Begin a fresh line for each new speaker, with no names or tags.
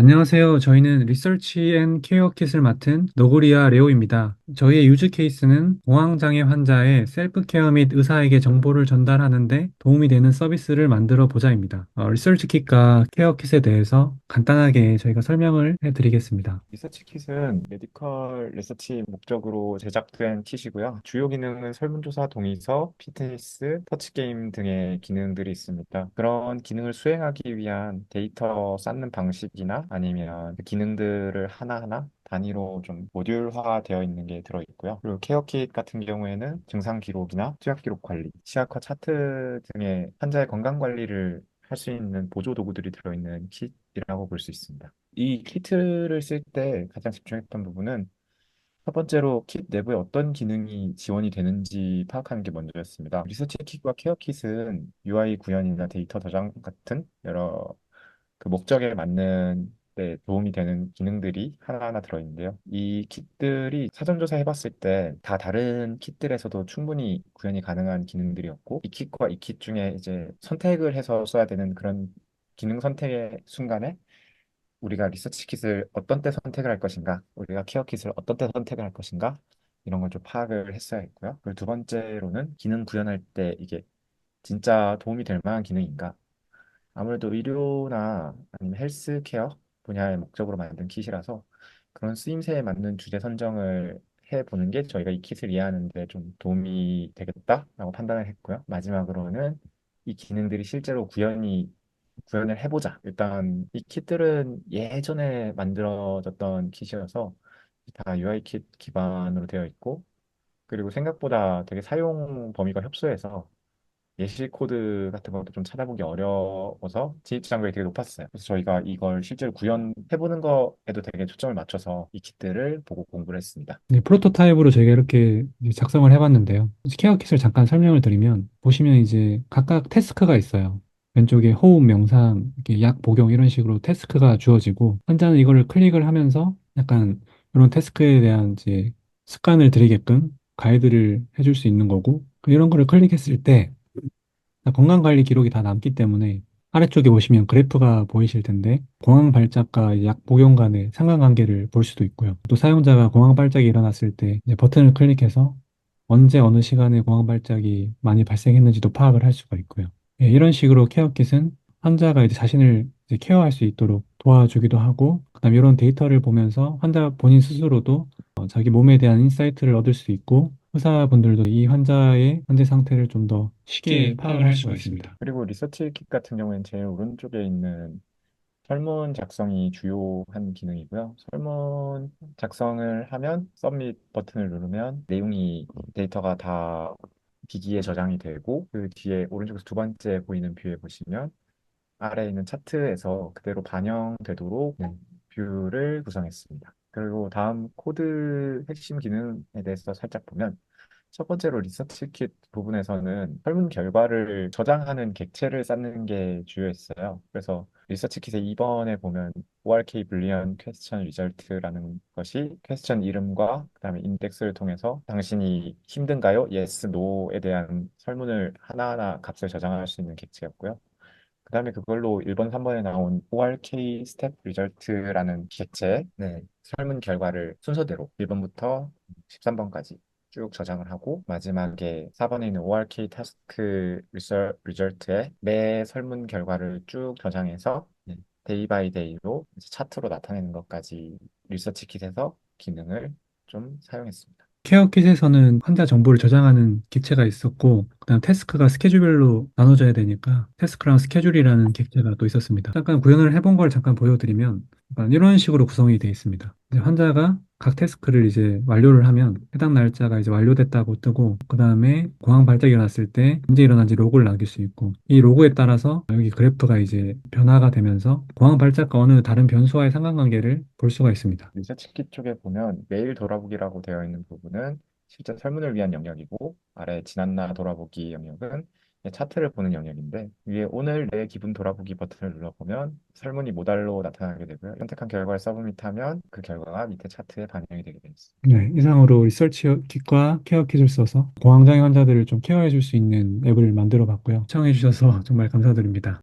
안녕하세요. 저희는 리서치 앤 케어 킷을 맡은 너구리와 레오입니다. 저희의 유즈 케이스는 공황장애 환자의 셀프 케어 및 의사에게 정보를 전달하는데 도움이 되는 서비스를 만들어 보자입니다. 리서치 킷과 케어 킷에 대해서 간단하게 저희가 설명을 해드리겠습니다.
리서치 킷은 메디컬 리서치 목적으로 제작된 kit이고요. 주요 기능은 설문조사, 동의서, 피트니스, 터치게임 등의 기능들이 있습니다. 그런 기능을 수행하기 위한 데이터 쌓는 방식이나 아니면 그 기능들을 하나하나 단위로 좀 모듈화 되어 있는 게 들어있고요. 그리고 케어 킷 같은 경우에는 증상 기록이나 투약 기록 관리, 시약화 차트 등의 환자의 건강 관리를 할 수 있는 보조 도구들이 들어있는 kit이라고 볼 수 있습니다. 이 키트를 쓸 때 가장 집중했던 부분은 첫 번째로 킷 내부에 어떤 기능이 지원이 되는지 파악하는 게 먼저였습니다. 리서치 킷과 케어 킷은 UI 구현이나 데이터 저장 같은 여러 그 목적에 맞는 데 도움이 되는 기능들이 하나하나 들어있는데요. 이 kit들이 사전조사 해봤을 때 다 다른 kit들에서도 충분히 구현이 가능한 기능들이었고, 이 kit과 이 킷 중에 이제 선택을 해서 써야 되는 그런 기능 선택의 순간에 우리가 리서치 킷을 어떤 때 선택을 할 것인가, 우리가 케어 킷을 어떤 때 선택을 할 것인가, 이런 걸 좀 파악을 했어야 했고요. 그리고 두 번째로는 기능 구현할 때 이게 진짜 도움이 될 만한 기능인가. 아무래도 의료나 아니면 헬스케어 분야의 목적으로 만든 킷이라서 그런 쓰임새에 맞는 주제 선정을 해보는 게 저희가 이 킷을 이해하는 데 좀 도움이 되겠다라고 판단을 했고요. 마지막으로는 이 기능들이 실제로 구현을 해보자. 일단 이 킷들은 예전에 만들어졌던 kit이어서 다 UI 킷 기반으로 되어 있고, 그리고 생각보다 되게 사용 범위가 협소해서 예시 코드 같은 것도 좀 찾아보기 어려워서 진입 장벽이 되게 높았어요. 그래서 저희가 이걸 실제로 구현해보는 거에도 되게 초점을 맞춰서 이 킷들을 보고 공부를 했습니다.
네, 프로토타입으로 저희가 이렇게 이제 작성을 해봤는데요. 케어 킷을 잠깐 설명을 드리면 보시면 이제 각각 태스크가 있어요. 왼쪽에 호흡, 명상, 이렇게 약 복용 이런 식으로 태스크가 주어지고 환자는 이거를 클릭을 하면서 약간 이런 태스크에 대한 이제 습관을 들이게끔 가이드를 해줄 수 있는 거고 이런 거를 클릭했을 때 건강관리 기록이 다 남기 때문에 아래쪽에 보시면 그래프가 보이실 텐데 공황 발작과 이제 약 복용 간의 상관관계를 볼 수도 있고요. 또 사용자가 공황 발작이 일어났을 때 이제 버튼을 클릭해서 언제 어느 시간에 공황 발작이 많이 발생했는지도 파악을 할 수가 있고요. 예, 이런 식으로 케어킷은 환자가 이제 자신을 이제 케어할 수 있도록 도와주기도 하고 그다음 이런 데이터를 보면서 환자 본인 스스로도 자기 몸에 대한 인사이트를 얻을 수 있고 의사분들도 이 환자의 현재 상태를 좀 더 쉽게 파악을 할 수가 있습니다.
그리고 리서치 킷 같은 경우에는 제일 오른쪽에 있는 설문 작성이 주요한 기능이고요. 설문 작성을 하면 서밋 버튼을 누르면 내용이 데이터가 다 기기에 저장이 되고 그 뒤에 오른쪽에서 두 번째 보이는 뷰에 보시면 아래에 있는 차트에서 그대로 반영되도록 뷰를 구성했습니다. 그리고 다음 코드 핵심 기능에 대해서 살짝 보면 첫 번째로 리서치 킷 부분에서는 설문 결과를 저장하는 객체를 쌓는 게 주요했어요. 그래서 리서치 킷의 2번에 보면 ORK 불리언 퀘스천 리절트라는 것이 퀘스천 이름과 그다음에 인덱스를 통해서 당신이 힘든가요? Yes, No에 대한 설문을 하나하나 값을 저장할 수 있는 객체였고요. 그다음에 그걸로 1번, 3번에 나온 ORK 스텝 리절트라는 객체 설문 결과를 순서대로 1번부터 13번까지 쭉 저장을 하고 마지막에 4번에 있는 ORK 타스크 리절트에 매 설문 결과를 쭉 저장해서 데이 바이 데이로 차트로 나타내는 것까지 리서치 킷에서 기능을 좀 사용했습니다.
케어 킷에서는 환자 정보를 저장하는 객체가 있었고, 그다음 태스크가 스케줄별로 나눠져야 되니까 태스크랑 스케줄이라는 객체가 또 있었습니다. 잠깐 구현을 해본 걸 잠깐 보여드리면 약간 이런 식으로 구성이 되어 있습니다. 이제 환자가 각 태스크를 이제 완료를 하면 해당 날짜가 이제 완료됐다고 뜨고, 그다음에 공황 발작이 일어났을 때 언제 일어난지 로그를 남길 수 있고, 이 로그에 따라서 여기 그래프가 이제 변화가 되면서 공황 발작과 어느 다른 변수와의 상관관계를 볼 수가 있습니다.
리서치킷 쪽에 보면 메일 돌아보기라고 되어 있는 부분은 실제 설문을 위한 영역이고 아래 지난날 돌아보기 영역은 차트를 보는 영역인데 위에 오늘 내 기분 돌아보기 버튼을 눌러보면 설문이 모달로 나타나게 되고요. 선택한 결과를 서브밋하면 그 결과가 밑에 차트에 반영이 되게 되어 있습니다.
네, 이상으로 리서치 kit과 케어 kit을 써서 공황장애 환자들을 좀 케어해 줄 수 있는 앱을 만들어 봤고요. 시청해 주셔서 정말 감사드립니다.